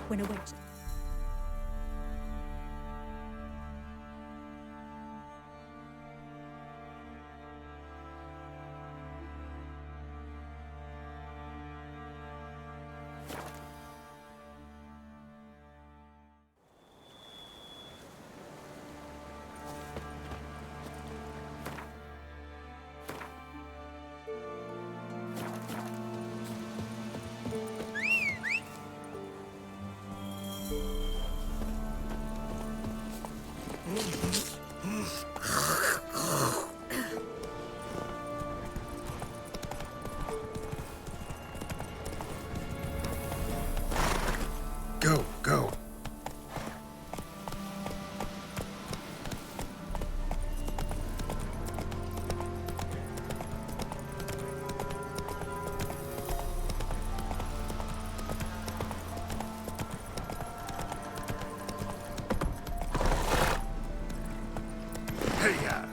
when a witch... Go. Hey-ya!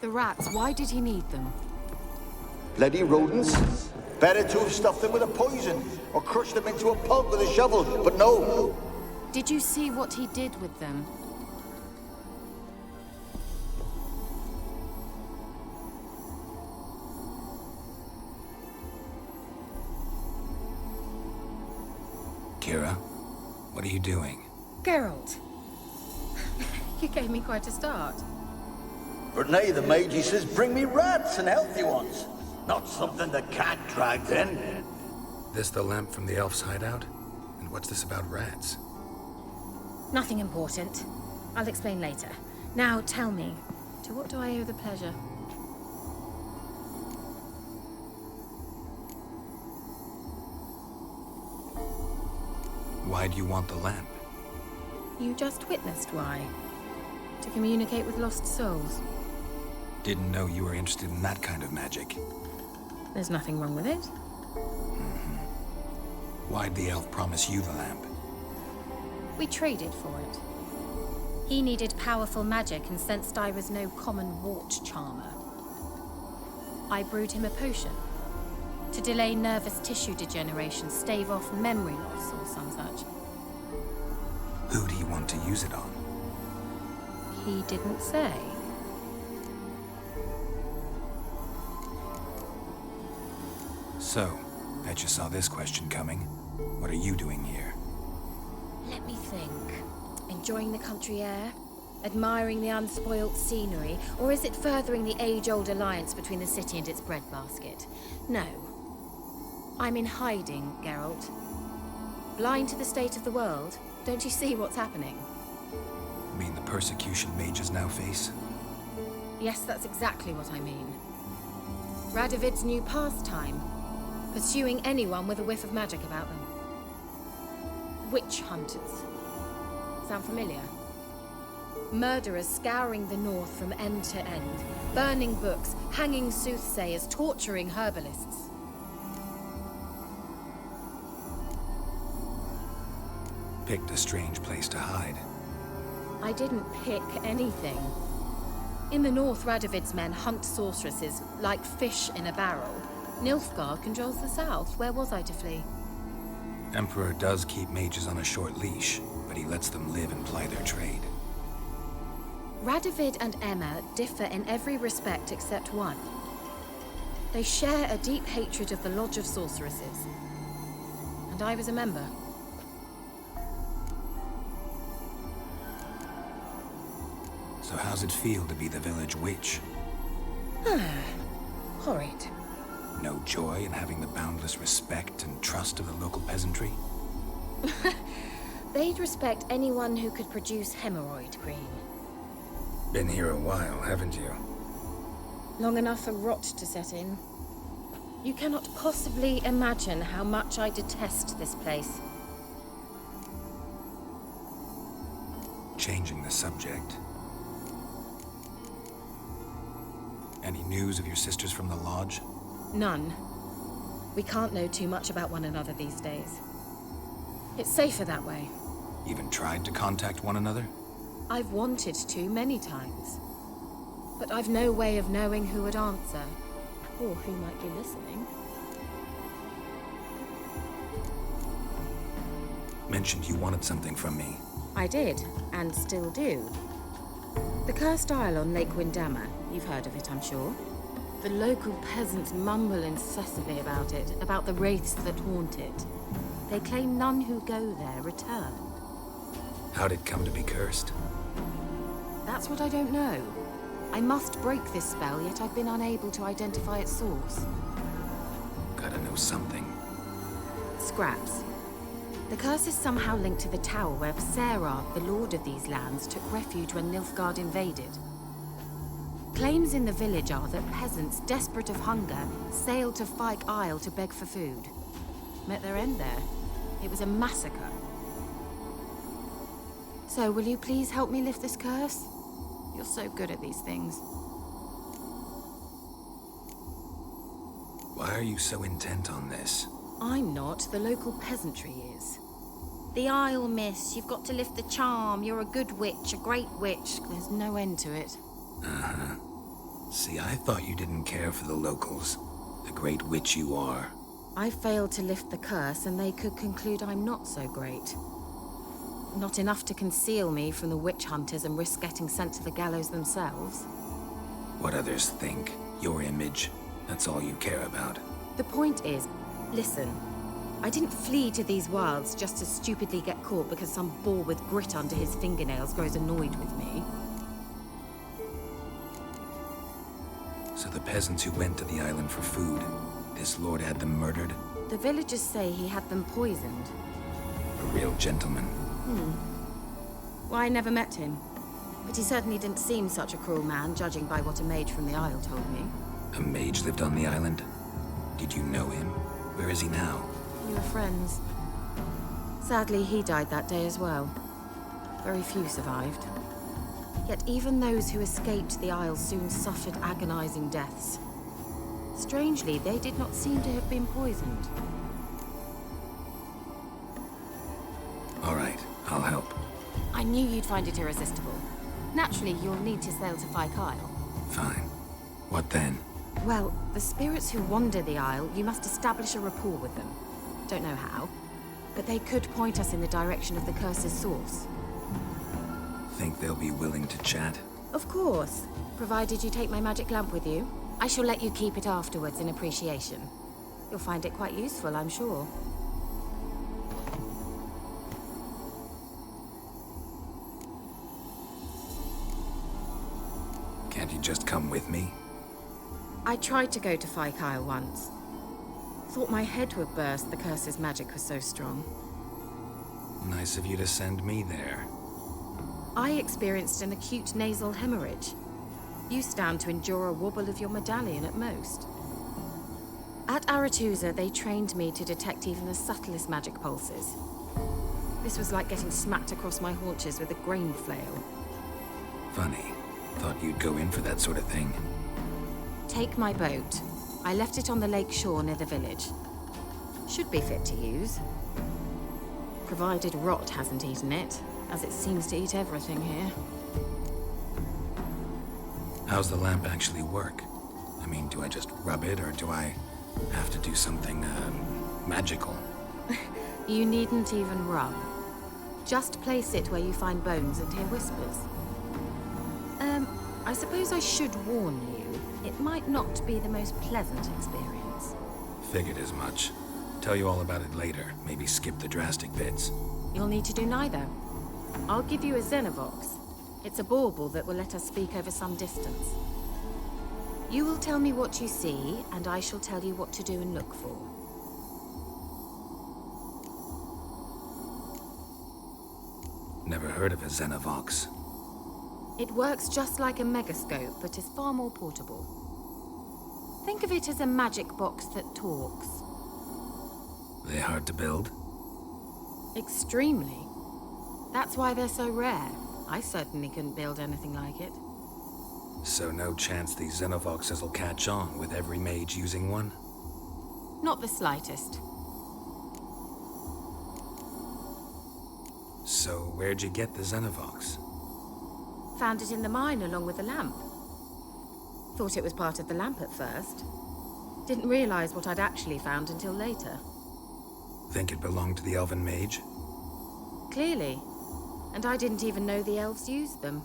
The rats, why did he need them? Bloody rodents. Better to have stuffed them with a poison, or crushed them into a pulp with a shovel, but no. Did you see what he did with them? Kira, what are you doing? Geralt. You gave me quite a start. But nay, the mage, he says, bring me rats and healthy ones. Not something the cat dragged in. This the lamp from the elf's hideout? And what's this about rats? Nothing important. I'll explain later. Now tell me, To what do I owe the pleasure? Why do you want the lamp? You just witnessed why. To communicate with lost souls. Didn't know you were interested in that kind of magic. There's nothing wrong with it. Why'd the elf promise you the lamp? We traded for it. he needed powerful magic and sensed I was no common wart charmer. I brewed him a potion. To delay nervous tissue degeneration, stave off memory loss or some such. Who do you want to use it on? He didn't say. So, bet you saw this question coming. What are you doing here? Let me think. Enjoying the country air? Admiring the unspoilt scenery? Or is it furthering the age-old alliance between the city and its breadbasket? No. I'm in hiding, Geralt. Blind to the state of the world? Don't you see what's happening? You mean the persecution mages now face? Yes, that's exactly what I mean. Radovid's new pastime. Pursuing anyone with a whiff of magic about them. Witch hunters. Sound familiar? Murderers scouring the north from end to end. Burning books, hanging soothsayers, torturing herbalists. Picked a strange place to hide. I didn't pick anything. In the north, Radovid's men hunt sorceresses like fish in a barrel. Nilfgaard controls the south. Where was I to flee? Emperor does keep mages on a short leash, but he lets them live and ply their trade. Radovid and Emma differ in every respect except one. They share a deep hatred of the Lodge of Sorceresses. And I was a member. So how's it feel to be the village witch? Horrid. No joy in having the boundless respect and trust of the local peasantry? They'd respect anyone who could produce hemorrhoid cream. Been here a while, haven't you? Long enough for rot to set in. You cannot possibly imagine how much I detest this place. Changing the subject. Any news of your sisters from the lodge? None. We can't know too much about one another these days. It's safer that way. Even tried to contact one another? I've wanted to many times. But I've no way of knowing who would answer, or who might be listening. Mentioned you wanted something from me. I did, and still do. The cursed isle on Lake Windammer. You've heard of it, I'm sure. The local peasants mumble incessantly about it, about the wraiths that haunt it. They claim none who go there return. How'd it come to be cursed? That's what I don't know. I must break this spell, yet I've been unable to identify its source. Gotta know something. Scraps. The curse is somehow linked to the tower where Sarah, the lord of these lands, took refuge when Nilfgaard invaded. Claims in the village are that peasants, desperate of hunger, sailed to Fyke Isle to beg for food. Met their end there. It was a massacre. So, will you please help me lift this curse? You're so good at these things. Why are you so intent on this? I'm not. The local peasantry is. The Isle, miss. You've got to lift the charm. You're a good witch, a great witch. There's no end to it. Uh-huh. See, I thought you didn't care for the locals. The great witch you are. I failed to lift the curse, and they could conclude I'm not so great. Not enough to conceal me from the witch hunters and risk getting sent to the gallows themselves. What others think, your image, that's all you care about. The point is, listen, I didn't flee to these wilds just to stupidly get caught because some boar with grit under his fingernails grows annoyed with me. So the peasants who went to the island for food, this lord had them murdered? The villagers say he had them poisoned. A real gentleman. Well, I never met him. But he certainly didn't seem such a cruel man, judging by what a mage from the Isle told me. A mage lived on the island? Did you know him? Where is he now? We were friends. Sadly, he died that day as well. Very few survived. Yet even those who escaped the Isle soon suffered agonizing deaths. Strangely, they did not seem to have been poisoned. All right, I'll help. I knew you'd find it irresistible. Naturally, you'll need to sail to Fyke Isle. Fine. What then? Well, the spirits who wander the Isle, you must establish a rapport with them. Don't know how, but they could point us in the direction of the curse's source. Think they'll be willing to chat? Of course, provided you take my magic lamp with you. I shall let you keep it afterwards in appreciation. You'll find it quite useful, I'm sure. Can't you just come with me? I tried to go to Fyke Isle once. Thought my head would burst, the curse's magic was so strong. Nice of you to send me there. I experienced an acute nasal hemorrhage. You stand to endure a wobble of your medallion at most. At Aretusa, they trained me to detect even the subtlest magic pulses. This was like getting smacked across my haunches with a grain flail. Funny. Thought you'd go in for that sort of thing. Take my boat. I left it on the lake shore near the village. Should be fit to use. Provided rot hasn't eaten it, as it seems to eat everything here. How's the lamp actually work? I mean, do I just rub it, or do I have to do something, magical? You needn't even rub. Just place it where you find bones and hear whispers. I suppose I should warn you, it might not be the most pleasant experience. Figured as much. Tell you all about it later. Maybe skip the drastic bits. You'll need to do neither. I'll give you a Xenovox. It's a bauble that will let us speak over some distance. You will tell me what you see, and I shall tell you what to do and look for. Never heard of a Xenovox. It works just like a megascope, but is far more portable. Think of it as a magic box that talks. They hard to build? Extremely. That's why they're so rare. I certainly couldn't build anything like it. So no chance these Xenovoxes will catch on with every mage using one? Not the slightest. So where'd you get the Xenovox? Found it in the mine along with the lamp. Thought it was part of the lamp at first. Didn't realize what I'd actually found until later. Think it belonged to the elven mage? Clearly. And I didn't even know the elves used them.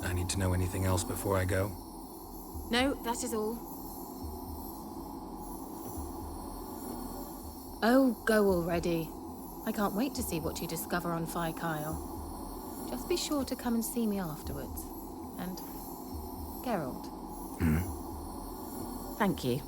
I need to know anything else before I go? No, that is all. Oh, go already. I can't wait to see what you discover on Fyke Isle. Just be sure to come and see me afterwards. And Geralt. Thank you.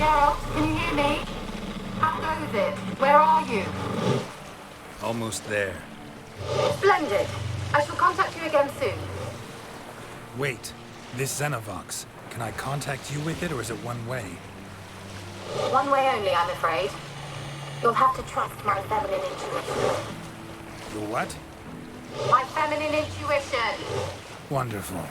Gerald, can you hear me? How goes it? Where are you? Almost there. Splendid. I shall contact you again soon. Wait, this Xenovox. Can I contact you with it, or is it one way? One way only, I'm afraid. You'll have to trust my feminine intuition. Your what? My feminine intuition! Wonderful.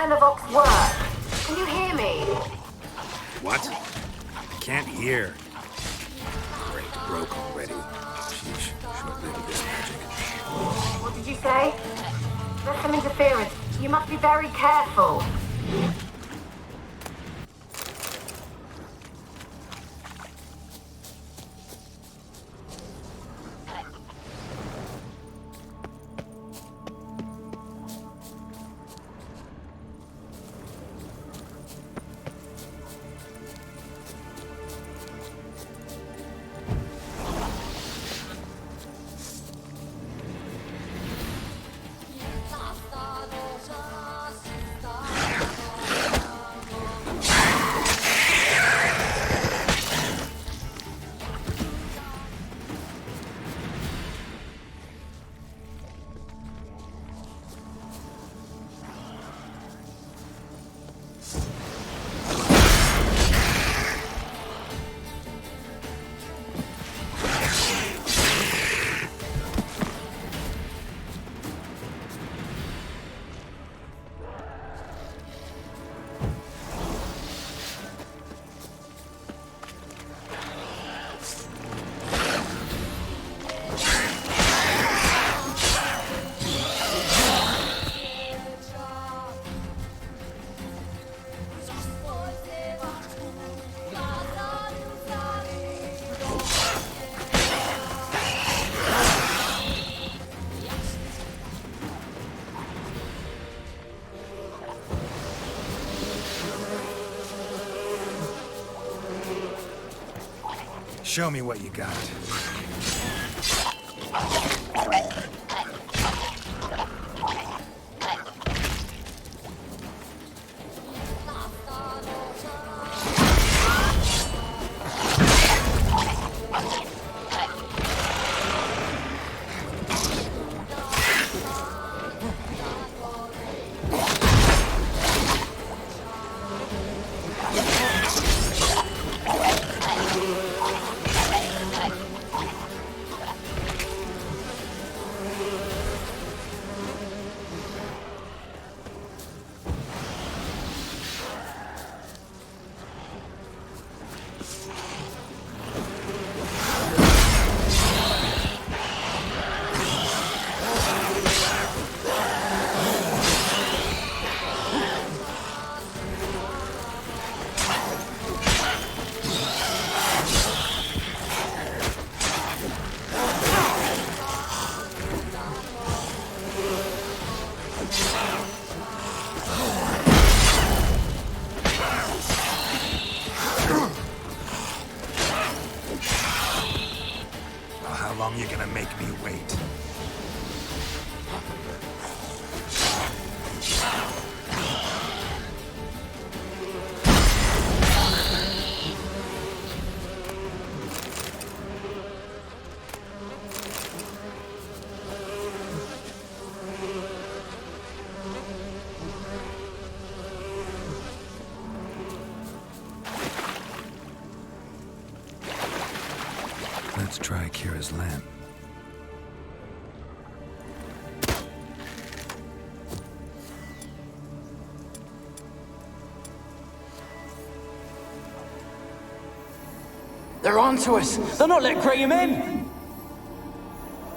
Telavox work? Can you hear me? What? I can't hear. Great, broke already. Sheesh, short-lived this magic. What did you say? There's some interference. You must be very careful. Show me what you got. How long you gonna make me wait? Let's try Kira's lamp. They're onto us! They're not letting Graham in!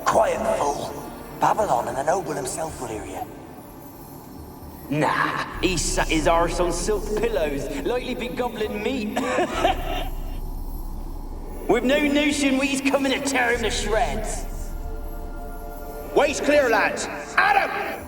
Quiet, fool. Babylon and the noble himself will hear you. Nah, he sat his arse on silk pillows, likely be gobbling meat. We've no notion he's coming to tear him to shreds. Way's clear, lads. Adam!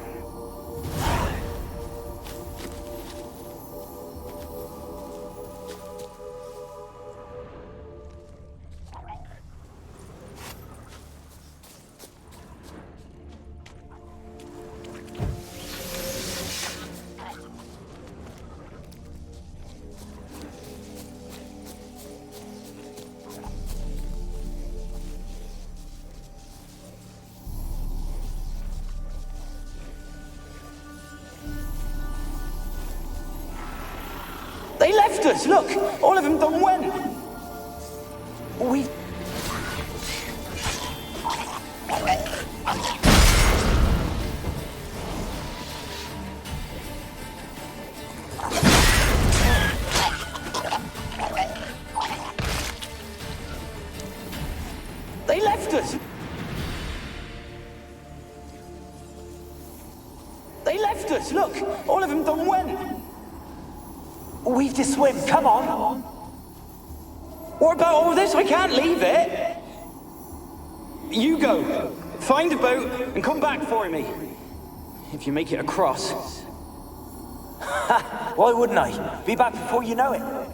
They left us, look! All of them done went! We... They left us, look! All of them done went! We've to swim, come on! What about all this? We can't leave it! You go, find a boat and come back for me. If you make it across. Ha! Why wouldn't I? Be back before you know it.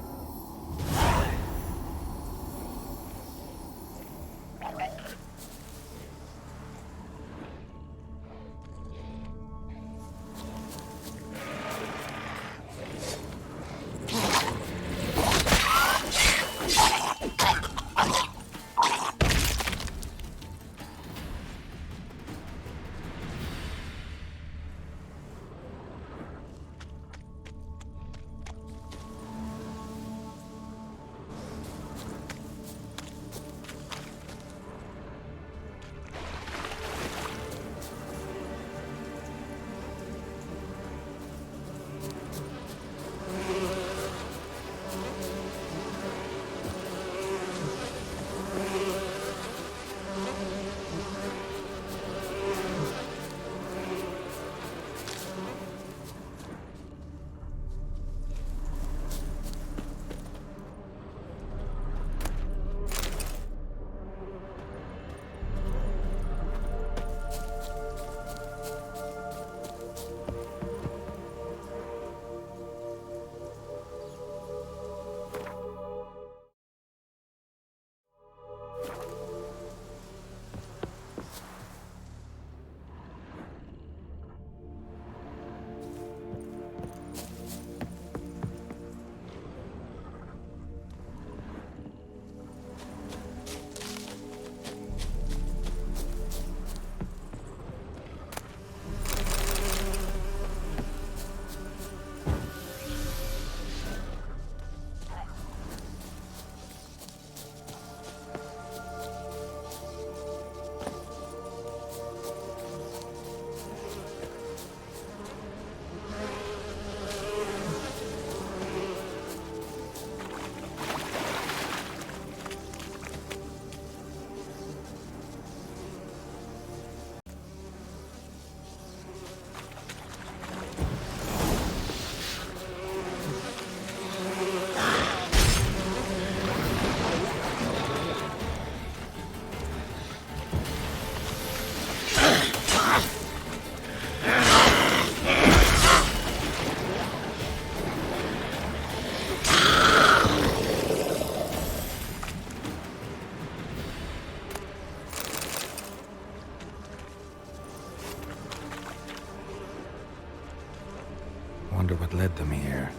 Wonder what led them here.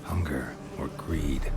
Hunger or greed.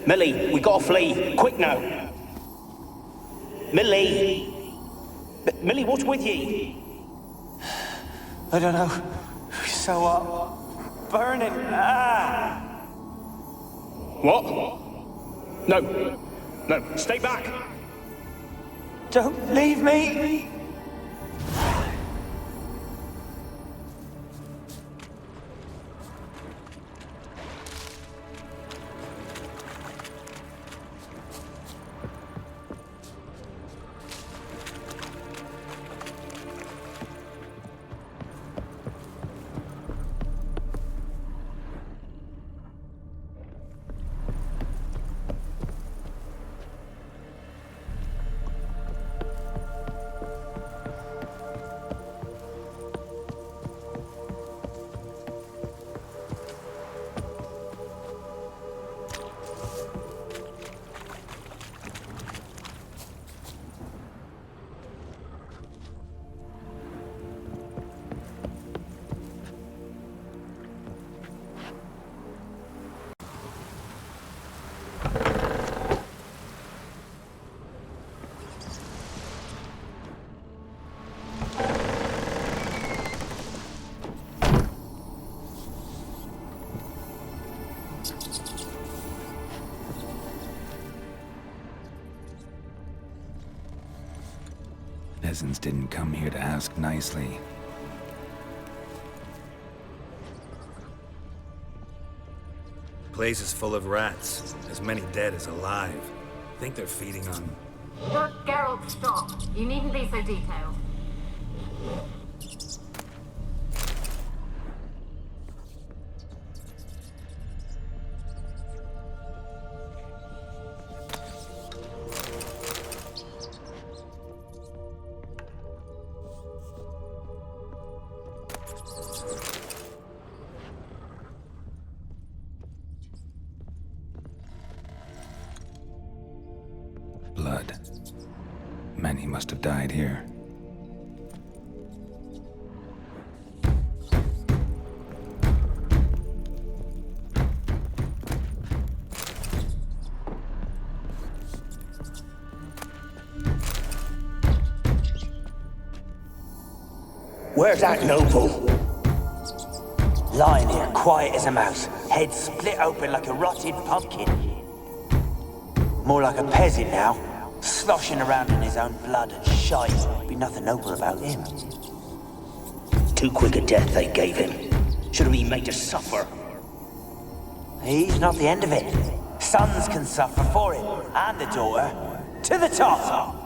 Millie, we gotta flee. Quick now. Millie! Millie, what's with ye? I don't know. So hot. Burning. Ah! What? No. No, stay back. Don't leave me! Peasants didn't come here to ask nicely. Place is full of rats. As many dead as alive. Think they're feeding on... Look, Geralt, stop. You needn't be so detailed. Blood. Many must have died here. Where's that noble? Lying here, quiet as a mouse, head split open like a rotted pumpkin. More like a peasant now, sloshing around in his own blood and shite. Be nothing noble about him. Too quick a death they gave him. Should have been made to suffer. He's not the end of it. Sons can suffer for it, and the daughter. To the top!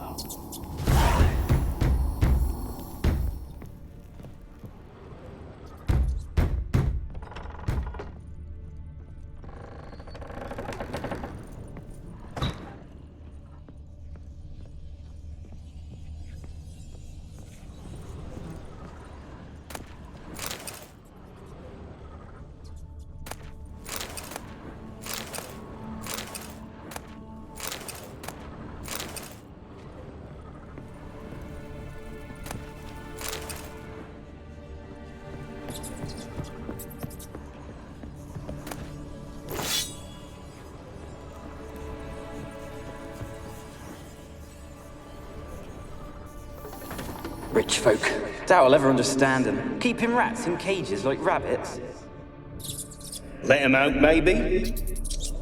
Rich folk. Doubt I'll ever understand them. Keeping rats in cages like rabbits. Let him out, maybe?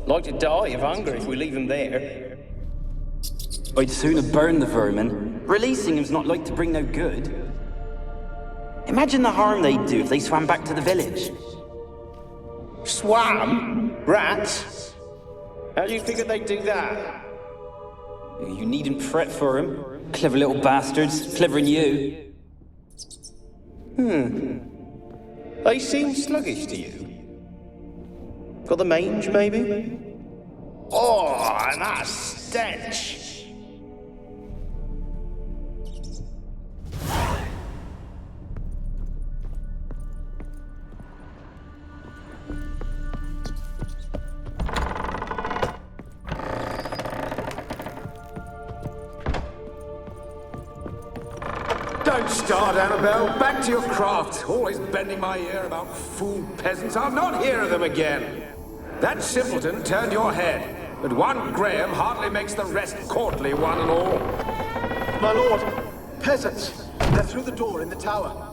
Like to die of hunger if we leave him there. I'd sooner burn the vermin. Releasing him's not like to bring no good. Imagine the harm they'd do if they swam back to the village. Swam? Rats? How do you figure they'd do that? You needn't fret for him. Clever little bastards. Clever than you. They seem sluggish to you. Got the mange, maybe? Oh, and that stench! Don't start, Annabelle. Back to your craft. Always bending my ear about fool peasants. I'll not hear of them again. That simpleton turned your head, but one Graham hardly makes the rest courtly, one and all. My lord, peasants. They're through the door in the tower.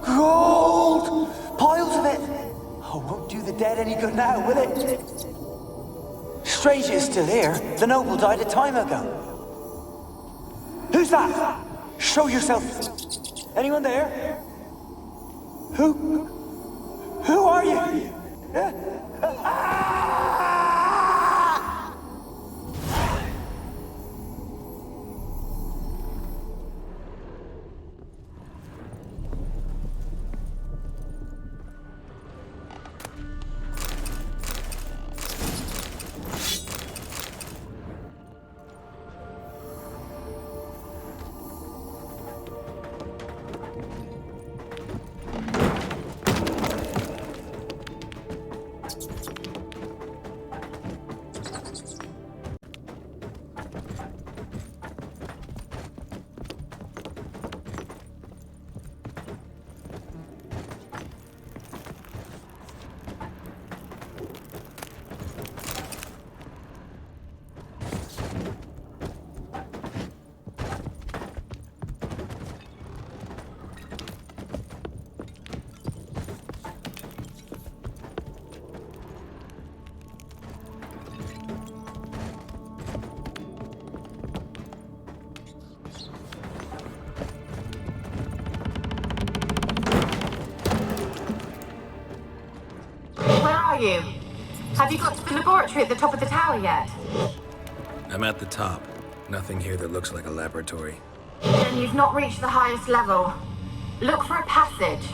Gold! Piles of it! Oh, won't do the dead any good now, will it? Strange it's still here. The noble died a time ago. Who's that? Show yourself. Anyone there? Who are you? You? Have you got to the laboratory at the top of the tower yet? I'm at the top. Nothing here that looks like a laboratory. Then you've not reached the highest level. Look for a passage.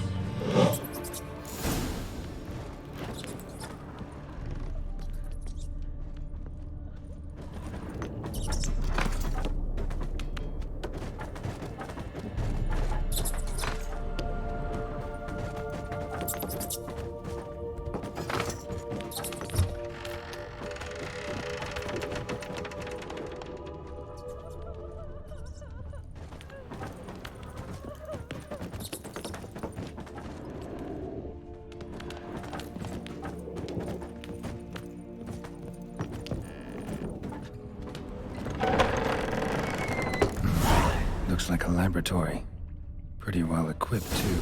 Looks like a laboratory. Pretty well equipped, too.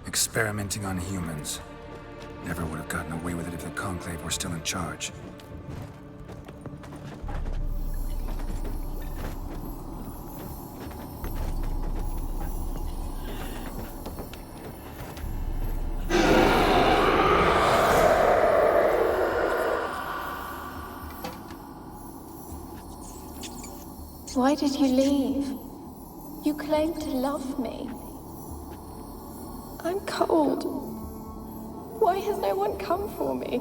Experimenting on humans. Never would have gotten away with it if the Conclave were still in charge. Why did you leave? You claimed to love me. I'm cold. Why has no one come for me?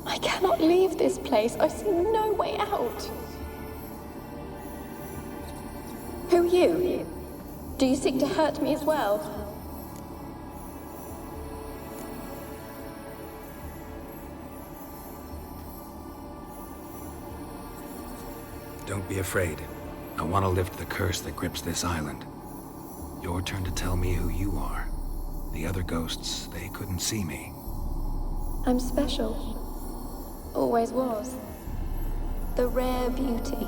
I cannot leave this place. I see no way out. Who are you? Do you seek to hurt me as well? Don't be afraid. I want to lift the curse that grips this island. Your turn to tell me who you are. The other ghosts, they couldn't see me. I'm special. Always was. The rare beauty.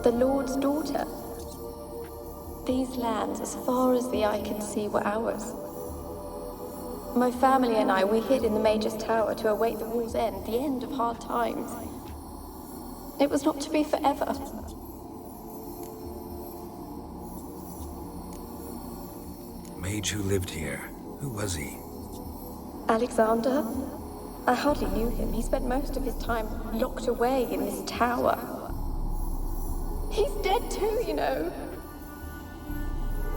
The Lord's daughter. These lands, as far as the eye could see, were ours. My family and I, we hid in the Major's Tower to await the war's end, the end of hard times. It was not to be forever. mage who lived here. Who was he? Alexander? I hardly knew him. He spent most of his time locked away in this tower. He's dead too, you know.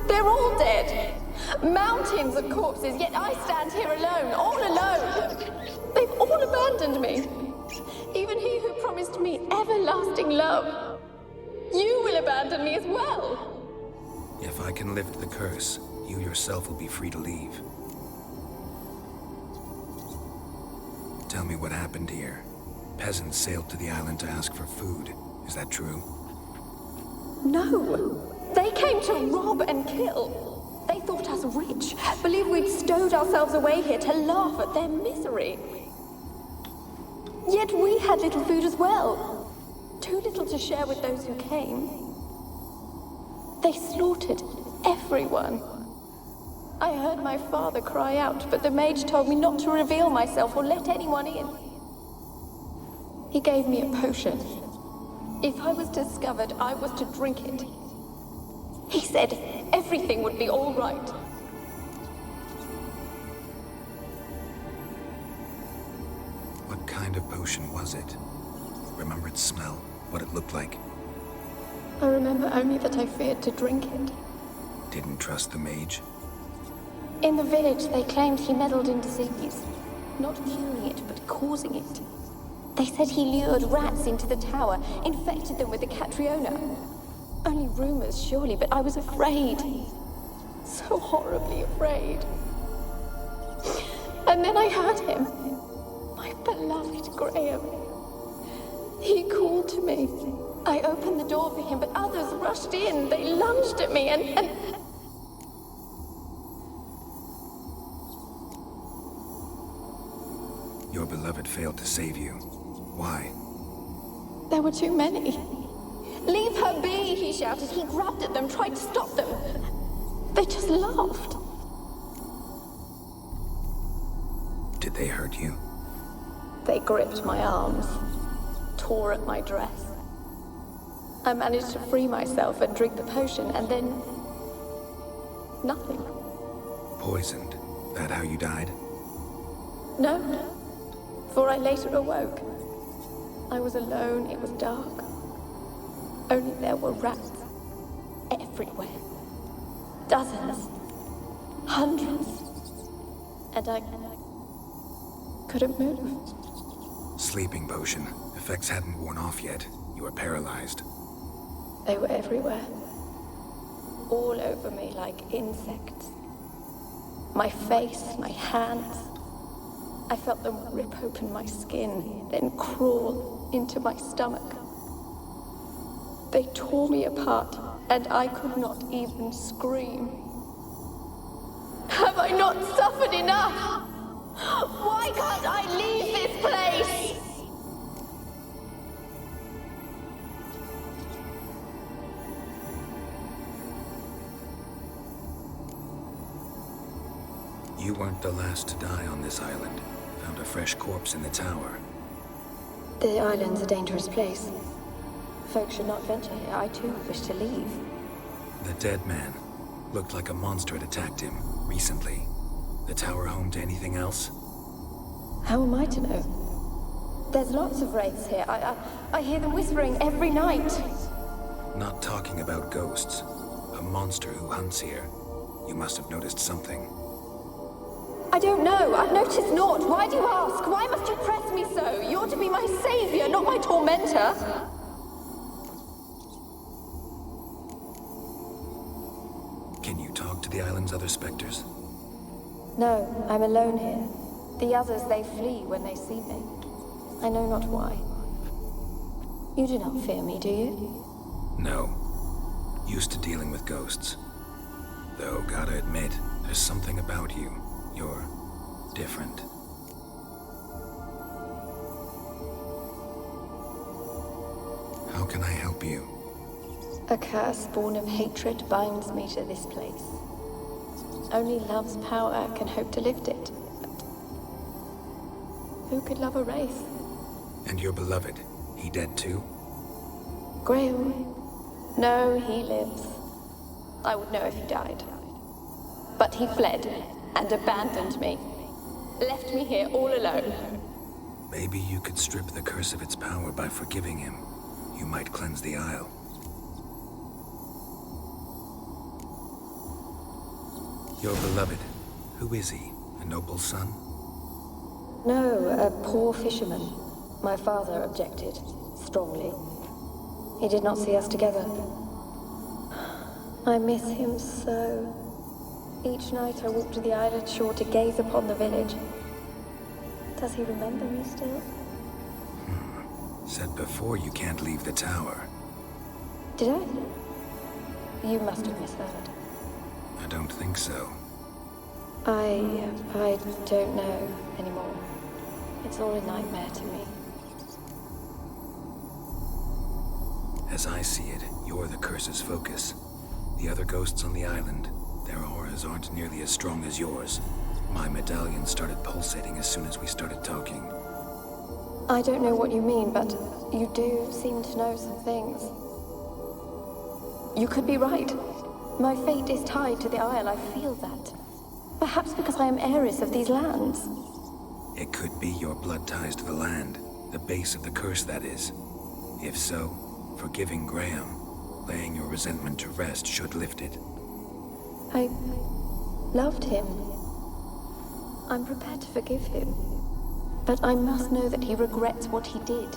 They're all dead. Mountains of corpses, yet I stand here alone, all alone. They've all abandoned me. Even he who promised me everlasting love. You will abandon me as well. If I can lift the curse, you yourself will be free to leave. Tell me what happened here. Peasants sailed to the island to ask for food. Is that true? No. They came to rob and kill. They thought us rich, believed we'd stowed ourselves away here to laugh at their misery. Yet we had little food as well. Too little to share with those who came. They slaughtered everyone. I heard my father cry out, but the mage told me not to reveal myself or let anyone in. He gave me a potion. If I was discovered, I was to drink it. He said everything would be all right. What kind of potion was it? Remember its smell? What it looked like? I remember only that I feared to drink it. Didn't trust the mage? In the village, they claimed he meddled in disease. Not curing it, but causing it. They said he lured rats into the tower, infected them with the Catriona. Only rumors, surely, but I was afraid. So horribly afraid. And then I heard him. My beloved Graham. He called to me. I opened the door for him, but others rushed in. They lunged at me and... Your beloved failed to save you. Why? There were too many. Leave her be, he shouted. He grabbed at them, tried to stop them. They just laughed. Did they hurt you? They gripped my arms, tore at my dress. I managed to free myself and drink the potion, and then... nothing. Poisoned? That how you died? No, for I later awoke. I was alone, it was dark. Only there were rats everywhere. Dozens. Hundreds. And I couldn't move. Sleeping potion. Effects hadn't worn off yet. You were paralyzed. They were everywhere. All over me like insects. My face, my hands. I felt them rip open my skin, then crawl into my stomach. They tore me apart, and I could not even scream. Have I not suffered enough? Why can't I leave this place? You weren't the last to die on this island. Found a fresh corpse in the tower. The island's a dangerous place. Folk should not venture here. I too wish to leave. The dead man. Looked like a monster had attacked him, recently. The tower home to anything else? How am I to know? There's lots of wraiths here. I hear them whispering every night. Not talking about ghosts. A monster who hunts here. You must have noticed something. I don't know. I've noticed naught. Why do you ask? Why must you press me so? You're to be my savior, not my tormentor. Can you talk to the island's other specters? No, I'm alone here. The others, they flee when they see me. I know not why. You do not fear me, do you? No. Used to dealing with ghosts. Though, gotta admit, there's something about you. You're different. How can I help you? A curse born of hatred binds me to this place. Only love's power can hope to lift it. But who could love a wraith? And your beloved, he dead too? Graham? No, he lives. I would know if he died. But he fled and abandoned me. Left me here all alone. Maybe you could strip the curse of its power by forgiving him. You might cleanse the Isle. Your beloved, who is he? A noble son? No, a poor fisherman. My father objected, strongly. He did not see us together. I miss him so. Each night I walk to the island shore to gaze upon the village. Does he remember me still? Said before you can't leave the tower. Did I? You must have misheard. I don't think so. I don't know anymore. It's all a nightmare to me. As I see it, you're the curse's focus. The other ghosts on the island, their auras aren't nearly as strong as yours. My medallion started pulsating as soon as we started talking. I don't know what you mean, but you do seem to know some things. You could be right. My fate is tied to the Isle, I feel that. Perhaps because I am heiress of these lands. It could be your blood ties to the land, the base of the curse, that is. If so, forgiving Graham, laying your resentment to rest should lift it. I loved him. I'm prepared to forgive him. But I must know that he regrets what he did.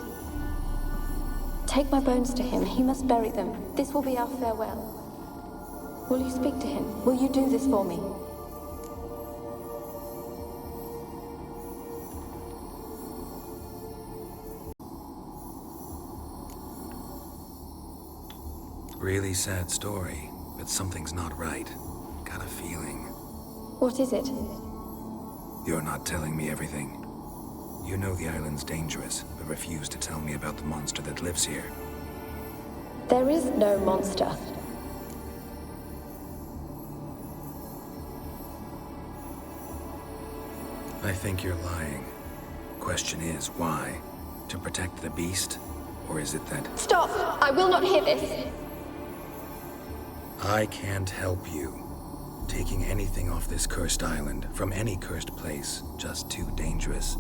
Take my bones to him. He must bury them. This will be our farewell. Will you speak to him? Will you do this for me? Really sad story, but something's not right. Got a feeling. What is it? You're not telling me everything. You know the island's dangerous, but refuse to tell me about the monster that lives here. There is no monster. I think you're lying. Question is, why? To protect the beast? Or is it that... Stop! I will not hear this! I can't help you. Taking anything off this cursed island, from any cursed place, just too dangerous.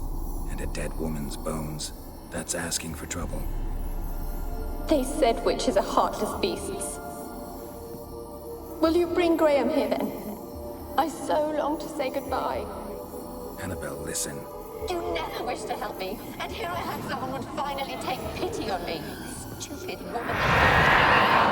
And a dead woman's bones, that's asking for trouble. They said witches are heartless beasts. Will you bring Graham here then? I so long to say goodbye. Annabelle, listen. You never wished to help me, and here I have someone would finally take pity on me. Stupid woman.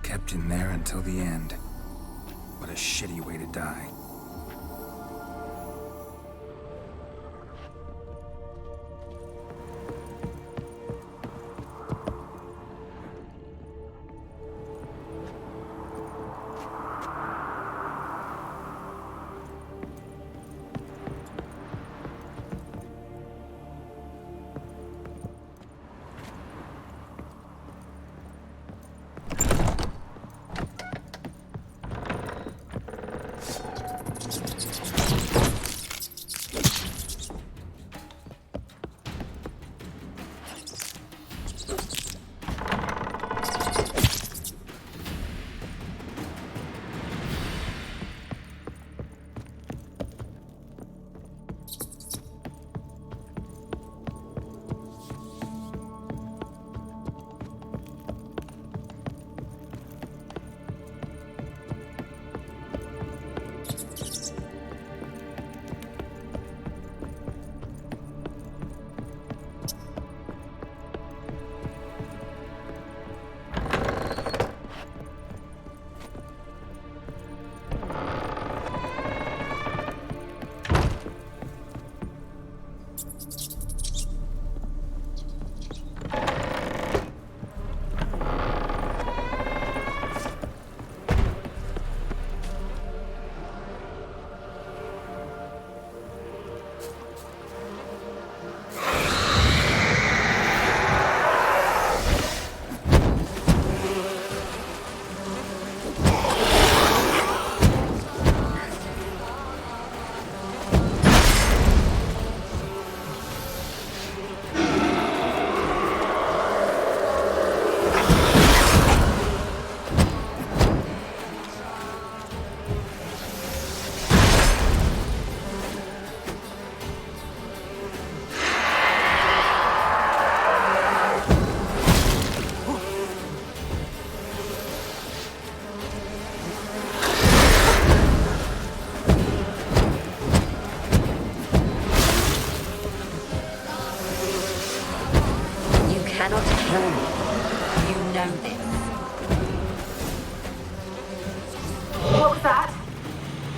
Kept in there until the end. What a shitty way to die. Cannot kill me. You know this. What was that?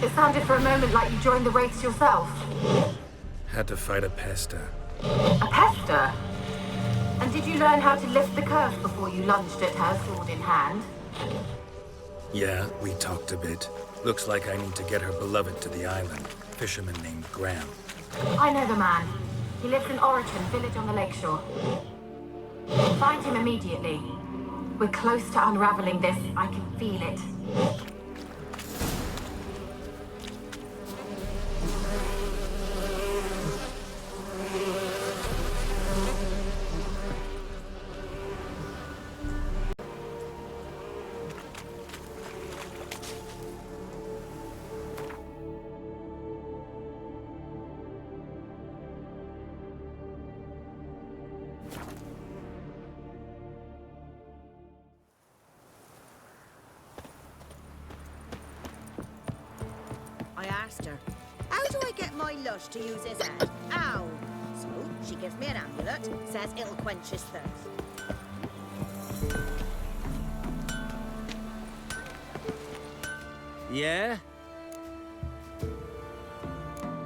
It sounded for a moment like you joined the race yourself. Had to fight a pester. A pester? And did you learn how to lift the curse before you lunged at her, sword in hand? Yeah, we talked a bit. Looks like I need to get her beloved to the island. Fisherman named Graham. I know the man. He lives in Oriton, village on the lakeshore. Find him immediately. We're close to unraveling this. I can feel it. I asked her, how do I get my lush to use his head? Ow! So she gives me an amulet, says it'll quench his thirst. Yeah?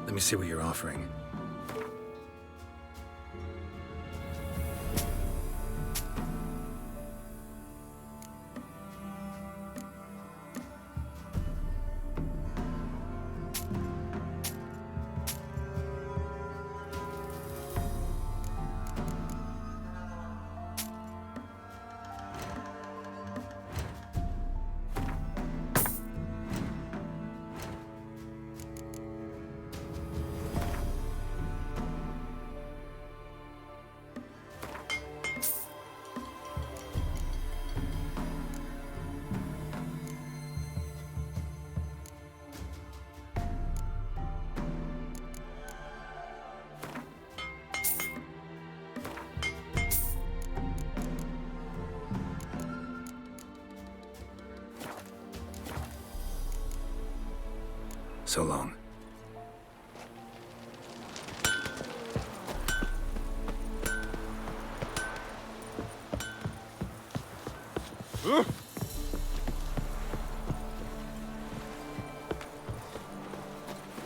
Let me see what you're offering. So long.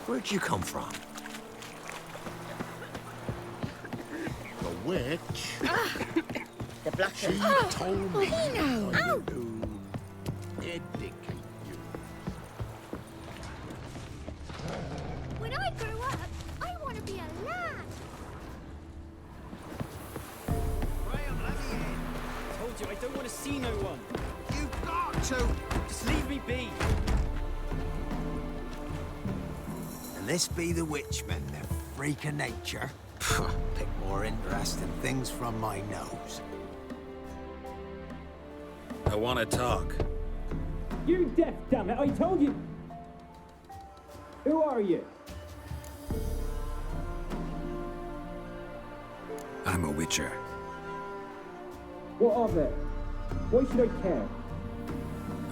Where'd you come from? The witch? The black She told me how to educate you. When I grow up, I want to be a lad. Graham, let me in. I told you, I don't want to see no one. You've got to. Just leave me be. And this be the witchmen, they're freak of nature. Pick more interesting things from my nose. I want to talk. You deaf, damn it! I told you. Who are you? I'm a witcher. What of it? Why should I care?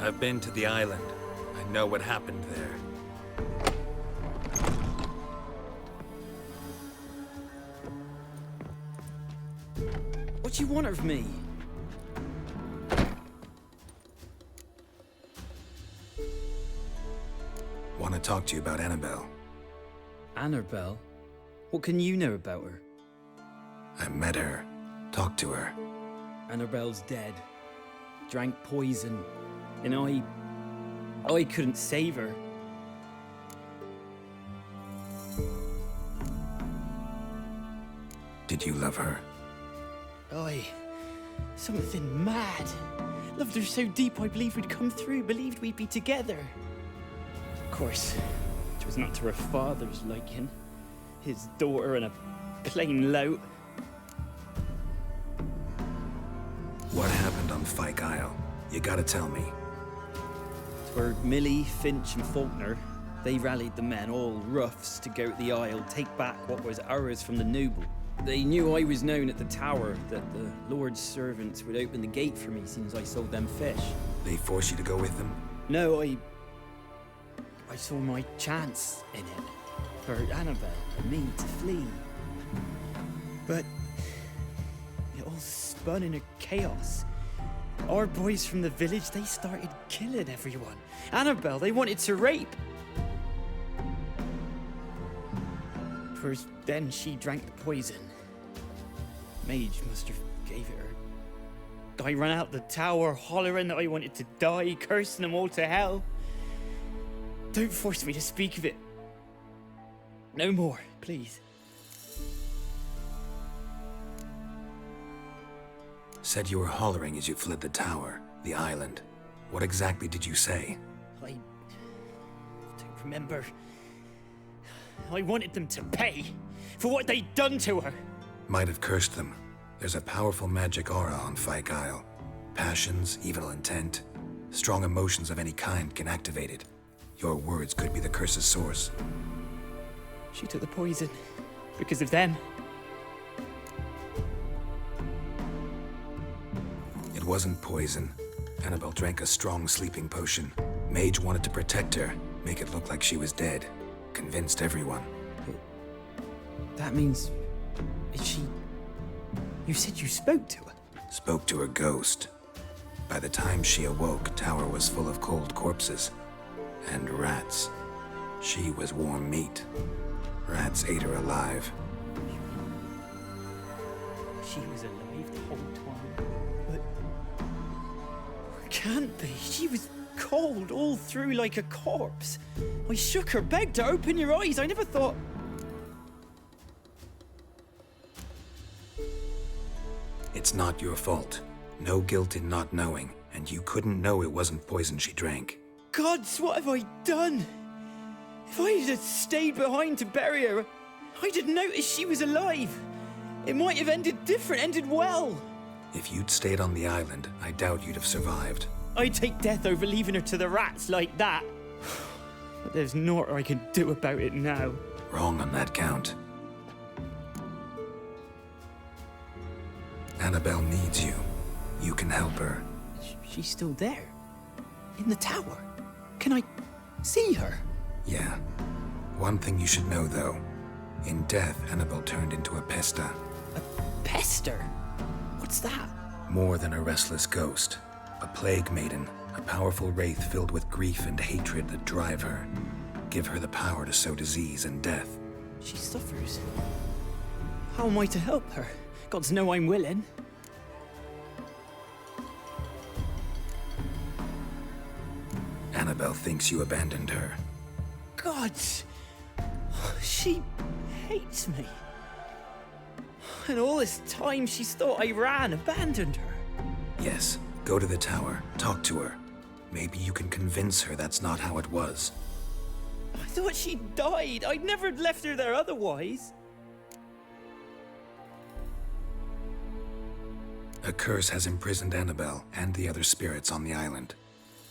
I've been to the island. I know what happened there. What do you want of me? Want to talk to you about Annabelle. Annabelle? What can you know about her? I met her. Talked to her. Annabelle's dead. Drank poison. And I couldn't save her. Did you love her? Something mad. Loved her so deep I believed we'd come through, believed we'd be together. Of course, it was not to her father's liking. His daughter and a plain lout. What happened on Fyke Isle? You gotta tell me. Twere Millie, Finch, and Faulkner. They rallied the men, all roughs, to go to the Isle, take back what was ours from the noble. They knew I was known at the tower, that the Lord's servants would open the gate for me since I sold them fish. They forced you to go with them? No, I saw my chance in it. For Annabelle and me to flee. But it all spun in a chaos. Our boys from the village, they started killing everyone. Annabelle, they wanted to rape. First, then she drank the poison. Mage must have gave it her. I ran out the tower, hollering that I wanted to die, cursing them all to hell. Don't force me to speak of it. No more, please. Said you were hollering as you fled the tower, the island. What exactly did you say? I don't remember. I wanted them to pay for what they'd done to her. Might have cursed them. There's a powerful magic aura on Fyke Isle. Passions, evil intent, strong emotions of any kind can activate it. Your words could be the curse's source. She took the poison because of them. It wasn't poison. Annabelle drank a strong sleeping potion. Mage wanted to protect her, make it look like she was dead. Convinced everyone. That means... is she... You said you spoke to her? Spoke to her ghost. By the time she awoke, tower was full of cold corpses. And rats. She was warm meat. Rats ate her alive. She was alive the whole time. But... can't be. She was cold all through like a corpse. I shook her, begged her, open your eyes. I never thought... It's not your fault. No guilt in not knowing, and you couldn't know it wasn't poison she drank. Gods, what have I done? If I had stayed behind to bury her, I didn't notice she was alive. It might have ended different, ended well. If you'd stayed on the island, I doubt you'd have survived. I'd take death over leaving her to the rats like that. But there's naught I can do about it now. Wrong on that count. Annabelle needs you. You can help her. She's still there. In the tower. Can I see her? Yeah. One thing you should know, though. In death, Annabelle turned into a pesta. A pester? What's that? More than a restless ghost. A plague maiden. A powerful wraith filled with grief and hatred that drive her. Give her the power to sow disease and death. She suffers. How am I to help her? Gods know I'm willing. Annabelle thinks you abandoned her. Gods! She hates me. And all this time she's thought I ran, abandoned her. Yes, go to the tower, talk to her. Maybe you can convince her that's not how it was. I thought she died. I'd never left her there otherwise. A curse has imprisoned Annabelle and the other spirits on the island.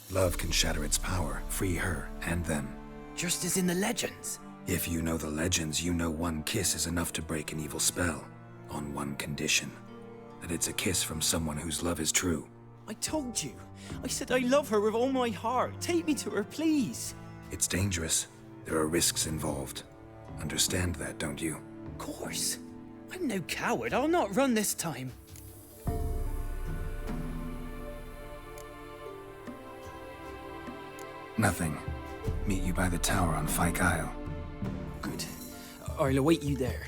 Love can shatter its power, free her and them. Just as in the legends. If you know the legends, you know one kiss is enough to break an evil spell. On one condition. That it's a kiss from someone whose love is true. I told you. I said I love her with all my heart. Take me to her, please. It's dangerous. There are risks involved. Understand that, don't you? Of course. I'm no coward. I'll not run this time. Nothing. Meet you by the tower on Fyke Isle. Good. I'll await you there.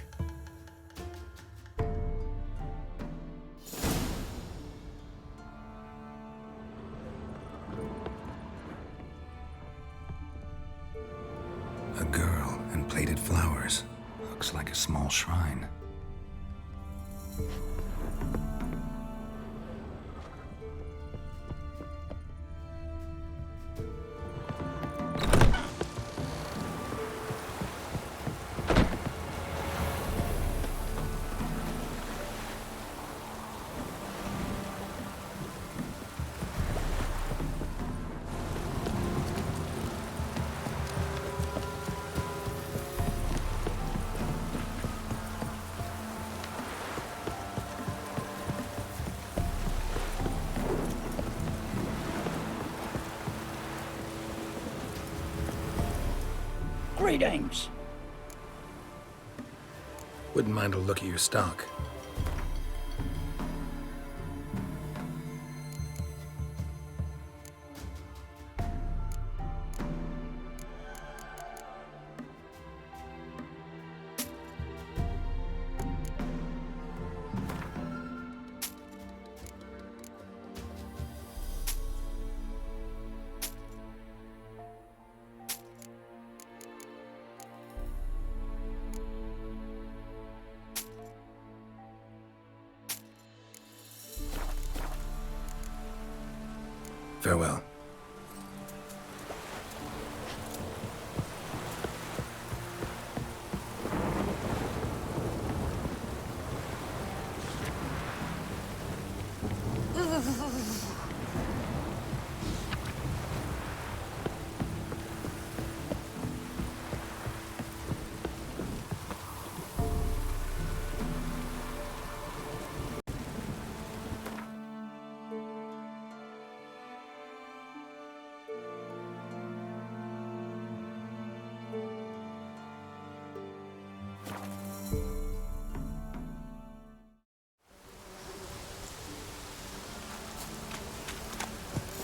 A girl and plated flowers. Looks like a small shrine. Greetings. Wouldn't mind a look at your stock. Farewell.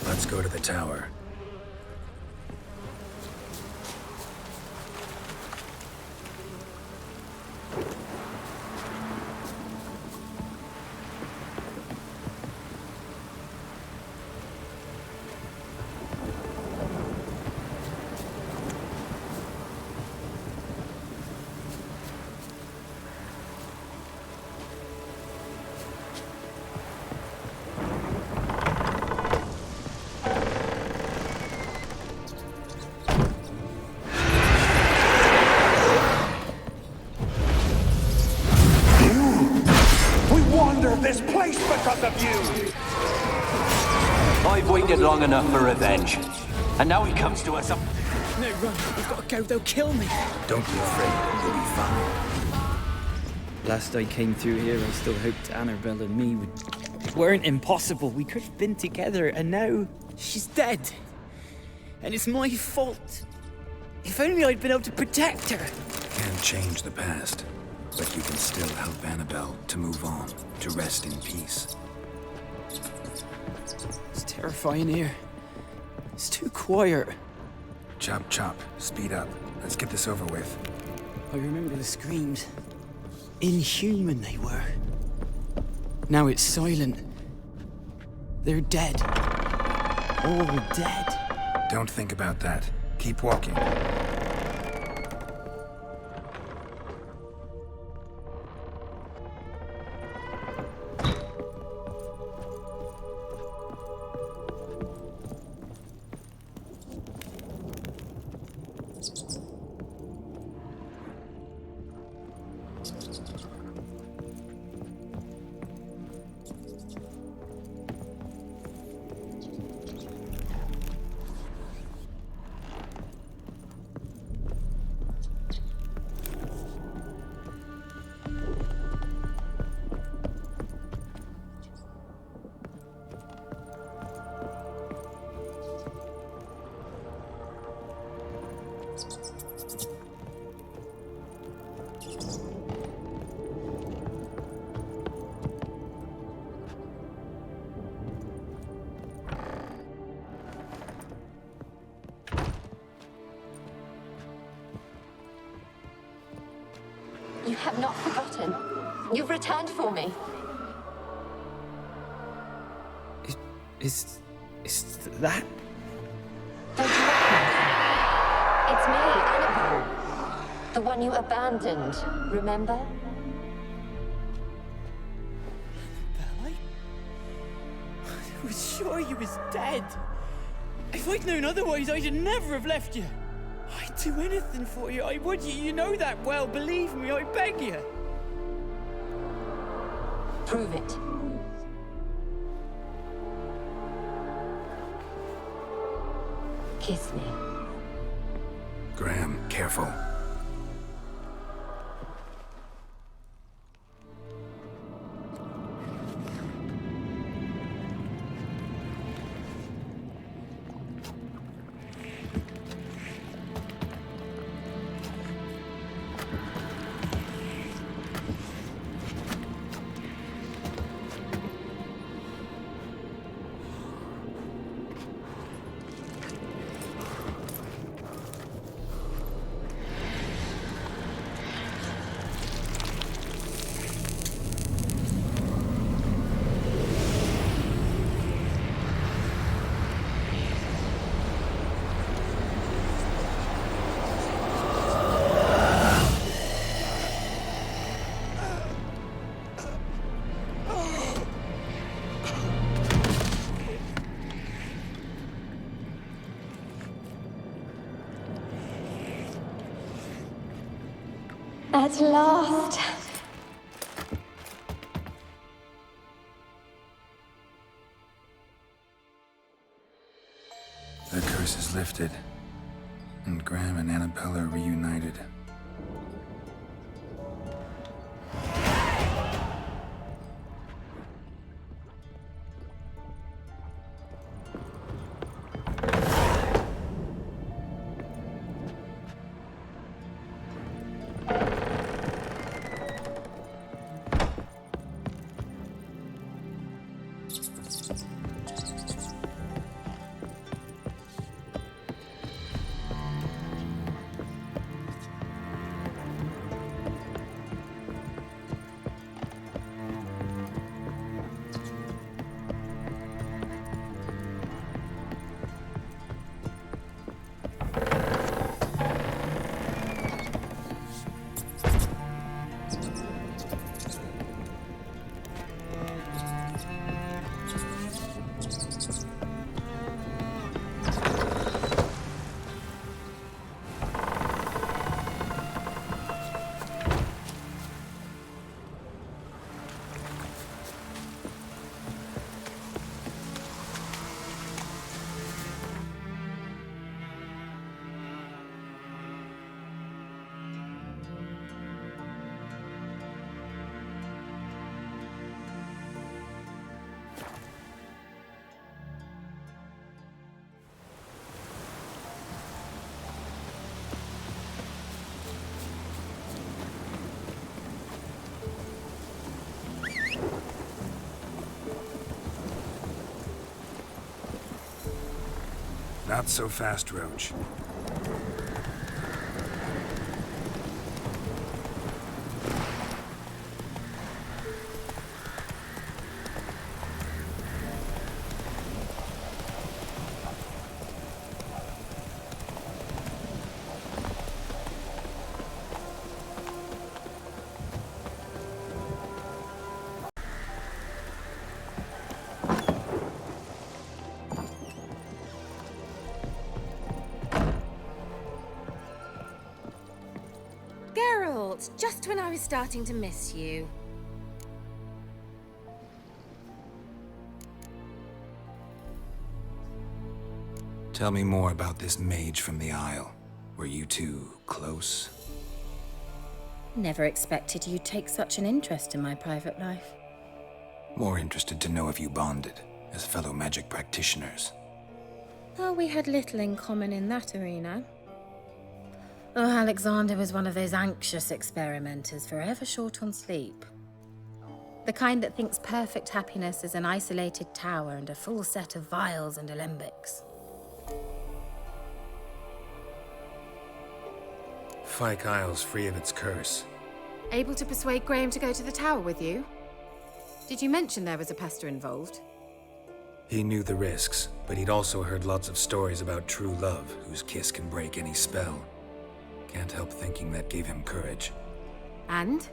Let's go to the tower. This place because of you! I've waited long enough for revenge. And now he comes to us up. No, run. We've got to go. They'll kill me. Don't be afraid. You'll be fine. Last I came through here, I still hoped Annabelle and me weren't impossible. We could have been together, and now she's dead. And it's my fault. If only I'd been able to protect her. Can't change the past, but you can still help Annabelle to move on, to rest in peace. It's terrifying here. It's too quiet. Chop, chop. Speed up. Let's get this over with. I remember the screams. Inhuman they were. Now it's silent. They're dead. All dead. Don't think about that. Keep walking. You have not forgotten. You've returned for me. Is that? Don't you recognize? It's me, Annabelle. The one you abandoned, remember? I was sure you was dead. If I'd known otherwise, I'd never have left you. I'd do anything for you. I would. You know that well. Believe me, I beg you. Prove it. Kiss me. Graham, careful. At last. The curse is lifted, and Graham and Annabelle are reunited. Not so fast, Roach. Just when I was starting to miss you. Tell me more about this mage from the Isle. Were you two close? Never expected you'd take such an interest in my private life. More interested to know if you bonded as fellow magic practitioners. Oh, we had little in common in that arena. Oh, Alexander was one of those anxious experimenters, forever short on sleep. The kind that thinks perfect happiness is an isolated tower and a full set of vials and alembics. Fyke Isle's free of its curse. Able to persuade Graham to go to the tower with you? Did you mention there was a pester involved? He knew the risks, but he'd also heard lots of stories about true love, whose kiss can break any spell. Can't help thinking that gave him courage. And?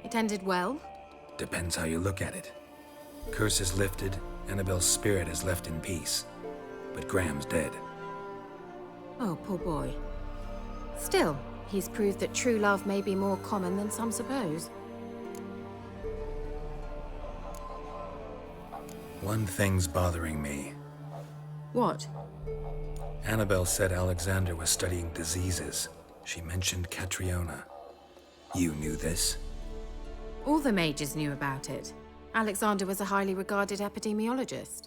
It ended well? Depends how you look at it. Curse is lifted, Annabelle's spirit is left in peace. But Graham's dead. Oh, poor boy. Still, he's proved that true love may be more common than some suppose. One thing's bothering me. What? Annabelle said Alexander was studying diseases. She mentioned Catriona. You knew this? All the mages knew about it. Alexander was a highly regarded epidemiologist.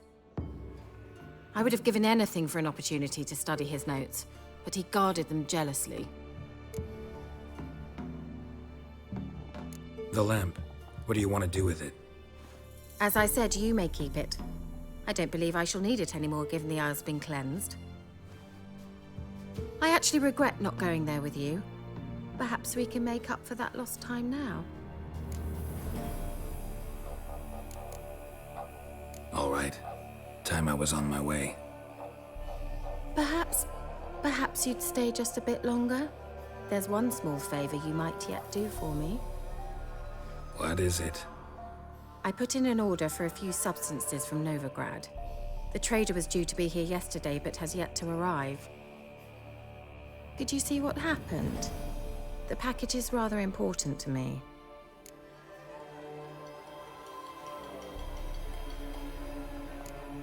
I would have given anything for an opportunity to study his notes, but he guarded them jealously. The lamp. What do you want to do with it? As I said, you may keep it. I don't believe I shall need it anymore, given the Isle's been cleansed. I actually regret not going there with you. Perhaps we can make up for that lost time now. All right. Time I was on my way. Perhaps you'd stay just a bit longer? There's one small favor you might yet do for me. What is it? I put in an order for a few substances from Novigrad. The trader was due to be here yesterday, but has yet to arrive. Could you see what happened? The package is rather important to me.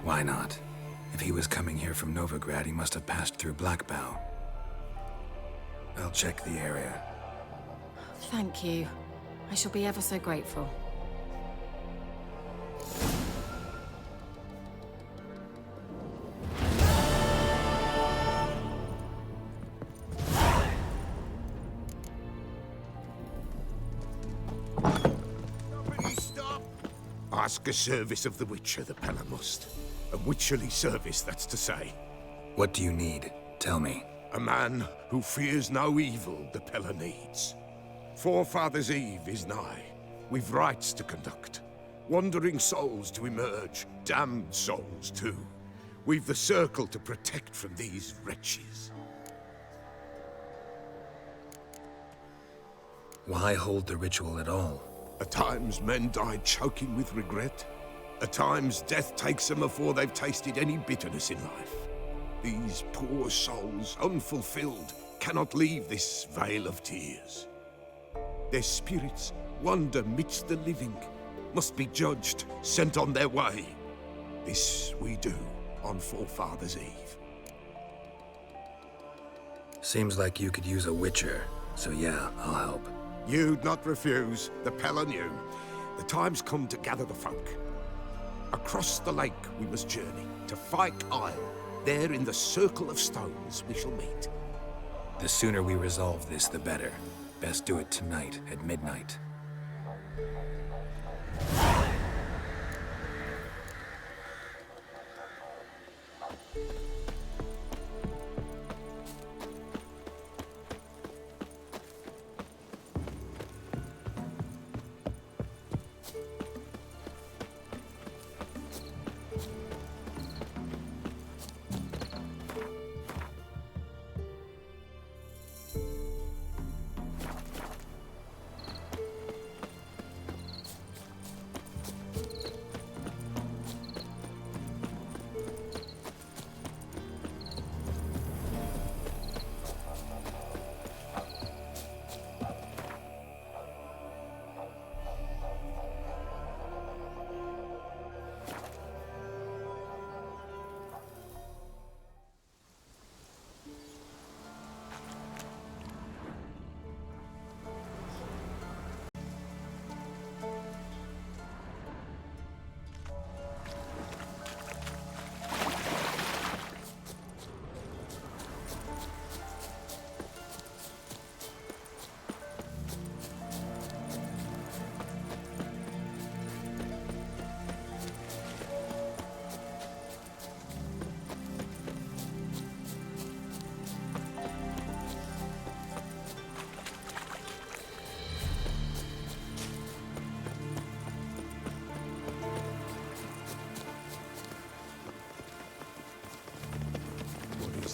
Why not? If he was coming here from Novigrad, he must have passed through Blackbow. I'll check the area. Thank you. I shall be ever so grateful. Ask a service of the Witcher, the Pella must. A witcherly service, that's to say. What do you need? Tell me. A man who fears no evil the Pella needs. Forefathers' Eve is nigh. We've rites to conduct. Wandering souls to emerge. Damned souls, too. We've the circle to protect from these wretches. Why hold the ritual at all? At times, men die choking with regret. At times, death takes them before they've tasted any bitterness in life. These poor souls, unfulfilled, cannot leave this vale of tears. Their spirits wander midst the living, must be judged, sent on their way. This we do on Forefathers' Eve. Seems like you could use a witcher, so yeah, I'll help. You'd not refuse, the Pella knew. The time's come to gather the folk. Across the lake we must journey, to Fyke Isle. There in the circle of stones we shall meet. The sooner we resolve this, the better. Best do it tonight at midnight.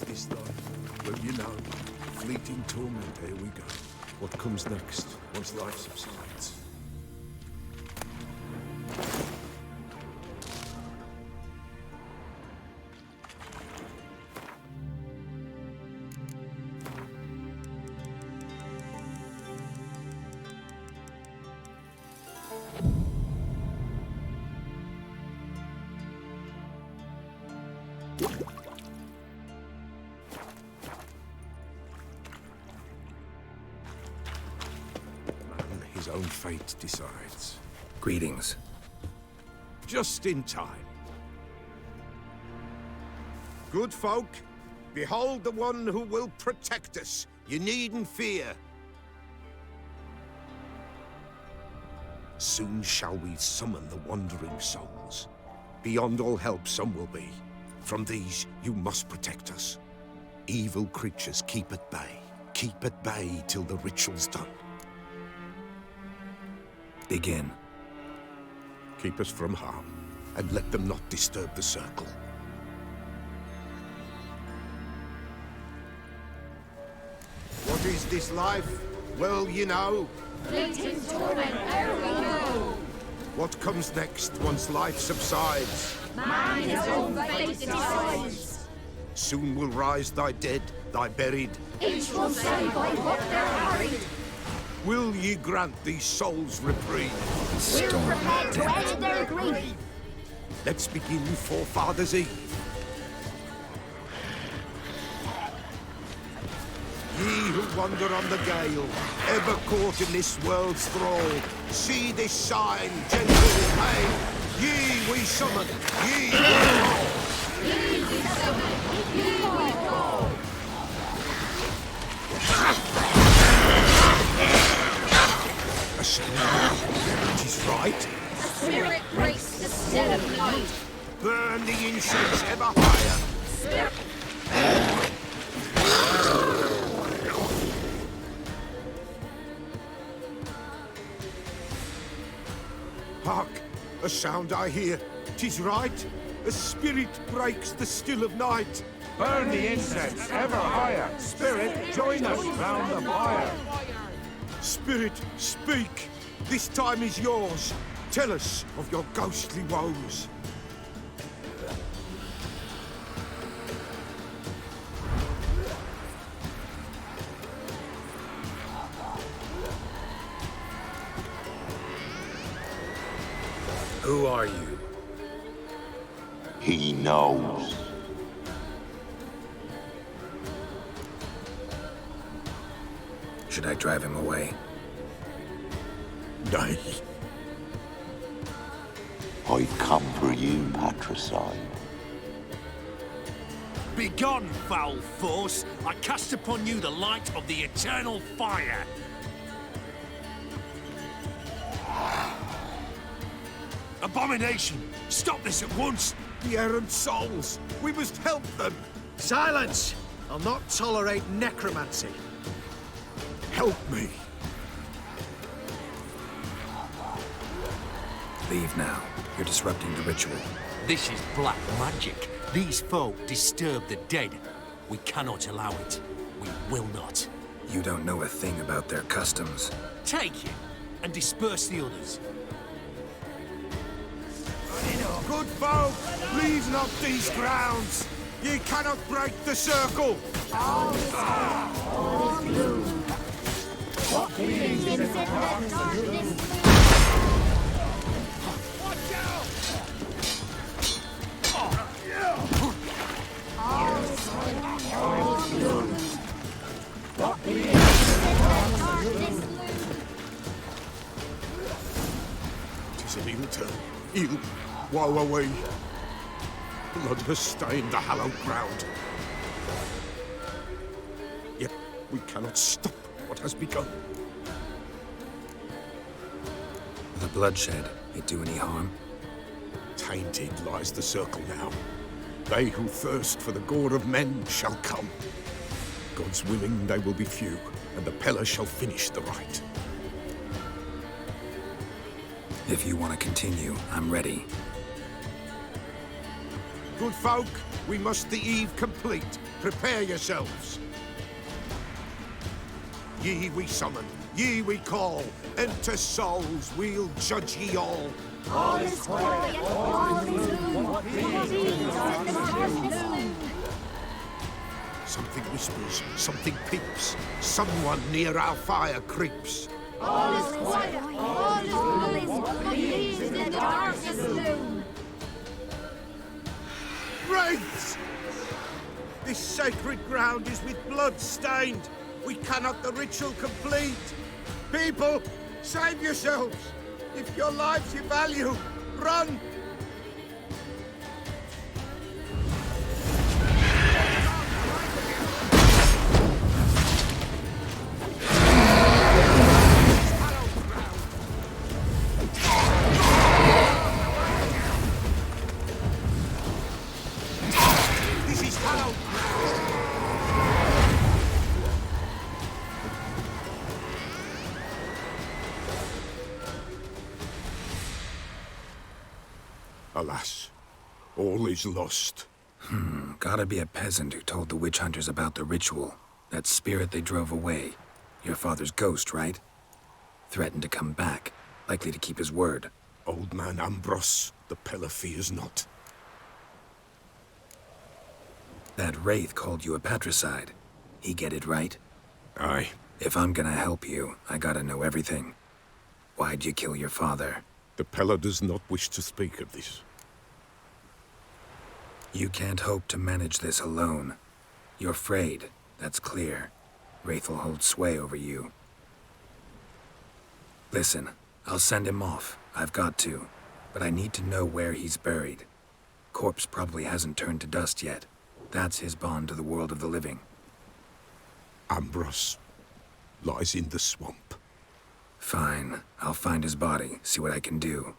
This life, well, you know, fleeting torment, here we go. What comes next, once life subsides? His own fate decides. Greetings. Just in time. Good folk, behold the one who will protect us. You needn't fear. Soon shall we summon the wandering souls. Beyond all help some will be. From these you must protect us. Evil creatures keep at bay. Keep at bay till the ritual's done. Begin. Keep us from harm, and let them not disturb the circle. What is this life? Well, you know. Fleeting torment, ere we go. What comes next once life subsides? Man his own fate decides. Soon will rise thy dead, thy buried. Each will say by what they're harried. Will ye grant these souls reprieve? We're prepared to end their grief. Let's begin Forefathers' Eve. Ye who wander on the gale, ever caught in this world's thrall, see this sign, gentle in pain. Ye we summon, ye we call. Ye we summon, ye we call. A sound, it is right. The spirit breaks the still of night. Burn the incense ever higher. Spirit. Hark, a sound I hear. 'Tis right. A spirit breaks the still of night. Burn the incense ever higher. Spirit, join us round the fire. Spirit, speak. This time is yours. Tell us of your ghostly woes. Who are you? He knows. Should I drive him away? Nay. I've come for you, patricide. Begone, foul force! I cast upon you the light of the eternal fire! Abomination! Stop this at once! The errant souls! We must help them! Silence! I'll not tolerate necromancy. Help me! Leave now. You're disrupting the ritual. This is black magic. These folk disturb the dead. We cannot allow it. We will not. You don't know a thing about their customs. Take it, and disperse the others. Good folk, leave not these grounds. Ye cannot break the circle. All is dark, all is gloom. What believes in the darkness? Watch out! All is dark, all is gloom. What believes in the darkness? Tis an ill turn. Ill. Woe away. Blood has stained the hallowed ground. Yet we cannot stop what has begun. The bloodshed, it do any harm? Tainted lies the circle now. They who thirst for the gore of men shall come. God's willing, they will be few, and the Peller shall finish the rite. If you want to continue, I'm ready. Good folk, we must the eve complete. Prepare yourselves. Ye we summon, ye we call. Enter souls, we'll judge ye all. All is quiet, all is gloom. What believes in the darkness? Something whispers, something peeps. Someone near our fire creeps. All is quiet, all is gloom. What believes in the darkness gloom? Wraiths! This sacred ground is with blood stained. We cannot the ritual complete. People, save yourselves. If your lives you value, run! Alas, all is lost. Gotta be a peasant who told the witch hunters about the ritual. That spirit they drove away. Your father's ghost, right? Threatened to come back. Likely to keep his word. Old man Ambrose, the Peller fears not. That wraith called you a patricide. He get it right? Aye. If I'm gonna help you, I gotta know everything. Why'd you kill your father? The Pella does not wish to speak of this. You can't hope to manage this alone. You're afraid, that's clear. Wraith will hold sway over you. Listen, I'll send him off. I've got to. But I need to know where he's buried. Corpse probably hasn't turned to dust yet. That's his bond to the world of the living. Ambrose lies in the swamp. Fine. I'll find his body, see what I can do.